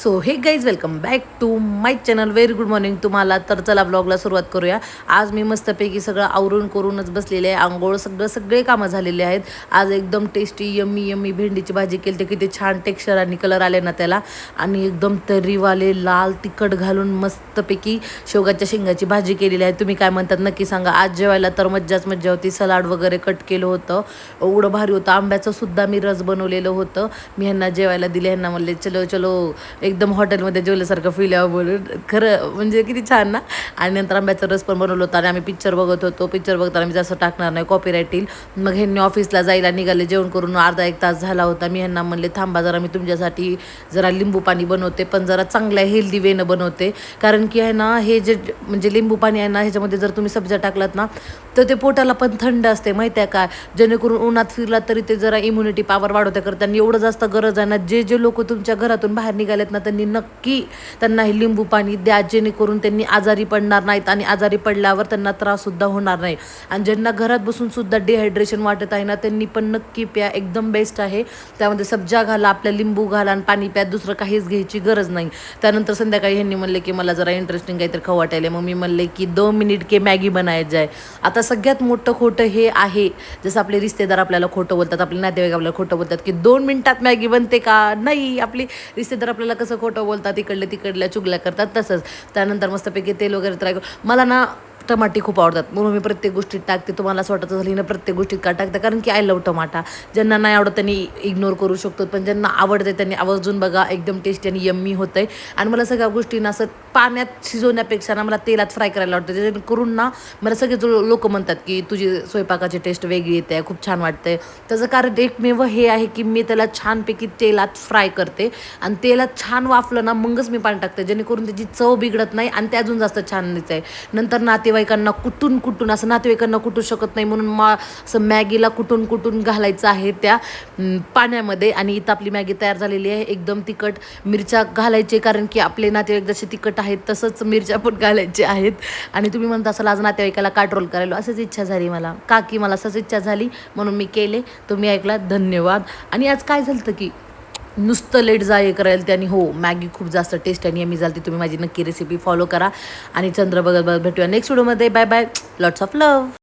So hey guys welcome back to my channel. Very good morning तुम्हाला. तर चला ब्लॉगला सुरुवात करूया. आज मी मस्तपैकी सगळं आवरून करूनच बसलेले आहे. आंघोळ सगळे कामं झालेले आहेत. आज एकदम टेस्टी यम्मी यम्मी भेंडीची भाजी केली. ते किती छान टेक्स्चर आणि कलर आले ना त्याला. आणि एकदम तर्रीवाले लाल तिखट घालून मस्तपैकी शेवगाच्या शेंगाची भाजी केलेली आहे. तुम्ही काय म्हणतात नक्की सांगा. आज जेवायला तर मज्जाच मज्जा होती. सलाड वगैरे कट केलं होतं, एवढं भारी होतं. आंब्याचं सुद्धा मी रस बनवलेलं होतं. मी ह्यांना जेवायला दिले. ह्यांना म्हणले चलो चलो, एकदम हॉटेलमध्ये जेवल्यासारखं फील यावं बोलून. खरं म्हणजे किती छान ना. आणि नंतर आंब्याचा रस पण बनवलं होतं. आणि आम्ही पिक्चर बघत होतो. पिक्चर बघताना मी जास्त टाकणार नाही, कॉपीराईट येईल. मग ह्यांनी ऑफिसला जायला निघाले. जेवण करून अर्धा एक तास झाला होता. मी ह्यांना म्हणले थांबा जरा, मी तुमच्यासाठी जरा लिंबू पाणी बनवते, पण जरा चांगल्या हेल्दी वेनं बनवते. कारण की आहे ना, हे जे म्हणजे लिंबू पाणी आहे ना, ह्याच्यामध्ये जर तुम्ही सब्जा टाकलात ना तर ते पोटाला पण थंड असते माहिती आहे का. जेणेकरून उन्हात फिरला तरी ते जरा इम्युनिटी पॉवर वाढवते करतात. आणि एवढं जास्त गरज आहे ना, जे लोक तुमच्या घरातून बाहेर निघालेत ना, त्यांनी नक्की त्यांना हे लिंबू पाणी द्या, जेणेकरून त्यांनी आजारी पडणार नाहीत. आणि आजारी पडल्यावर त्यांना त्राससुद्धा होणार नाही. आणि ज्यांना घरात बसून सुद्धा डिहायड्रेशन वाटत आहे ना, त्यांनी पण नक्की प्या. एकदम बेस्ट आहे. त्यामध्ये सब्जा घाला, आपल्या लिंबू घाला आणि पाणी प्या. दुसरं काहीच घ्यायची गरज नाही. त्यानंतर संध्याकाळी ह्यांनी म्हणले की मला जरा इंटरेस्टिंग काहीतरी खाऊ वाटायला. मग मी म्हणले की 2 मिनिट के मॅगी बनायचं आहे. आता सगळ्यात मोठं खोटं हे आहे, जसं आपले रिश्तेदार आपल्याला खोटं बोलतात, आपले नातेवाईक आपल्याला खोटं बोलतात की 2 मिनिटात मॅगी बनते का. नाही, आपली रिश्तेदार आपल्याला कसं खोटं बोलतात, तिकडल्या चुगल्या करतात तसंच. त्यानंतर मस्तपैकी तेल वगैरे ट्राय मला ना टमाटे खूप आवडतात, म्हणून मी प्रत्येक गोष्टीत टाकते. तुम्हाला असं वाटत झाली ना प्रत्येक गोष्टीत का टाकते, कारण की आय लव्ह टमाटा. ज्यांना नाही आवडत त्यांनी इग्नोर करू शकतो, पण ज्यांना आवडते त्यांनी आवर्जून बघा. एकदम टेस्टी आणि यम्मी होतं आहे. आणि मला सगळ्या गोष्टींना असं पाण्यात शिजवण्यापेक्षा ना मला तेलात फ्राय करायला आवडतं. जेणेकरून ना मला सगळे लोक म्हणतात की तुझी स्वयंपाकाची टेस्ट वेगळी येते, खूप छान वाटते. त्याचं कारण एकमेव हे आहे की मी त्याला छानपैकी तेलात फ्राय करते. आणि तेलात छान वाफलं ना मगच मी पाणी टाकते, जेणेकरून त्याची चव बिघडत नाही आणि ते अजून जास्त छान दिसते. नंतर नातेवाईकांना कुटून असं नातेवाईकांना कुटू शकत नाही, म्हणून असं मॅगीला कुटून घालायचं आहे त्या पाण्यामध्ये. आणि इथं आपली मॅगी तयार झालेली आहे. एकदम तिखट मिरच्या घालायचे, कारण की आपले नातेवाईक जसे तिखट आहेत तसंच मिरच्या पण घालायचे आहेत. आणि तुम्ही म्हणता असाल आज नातेवाईकाला काट्रोल करायला, असंच इच्छा झाली मला, का की मला असंच इच्छा झाली म्हणून मी केले. तुम्ही ऐकला, धन्यवाद. आणि आज काय झालं की नुसतं लेट जाय करायला ते. आणि हो, मॅगी खूप जास्त टेस्ट आणि यम्मी झाली. तुम्ही माझी नक्की रेसिपी फॉलो करा. आणि चंद्र बघत भेटूया नेक्स्ट व्हिडिओमध्ये. Bye bye, lots of love.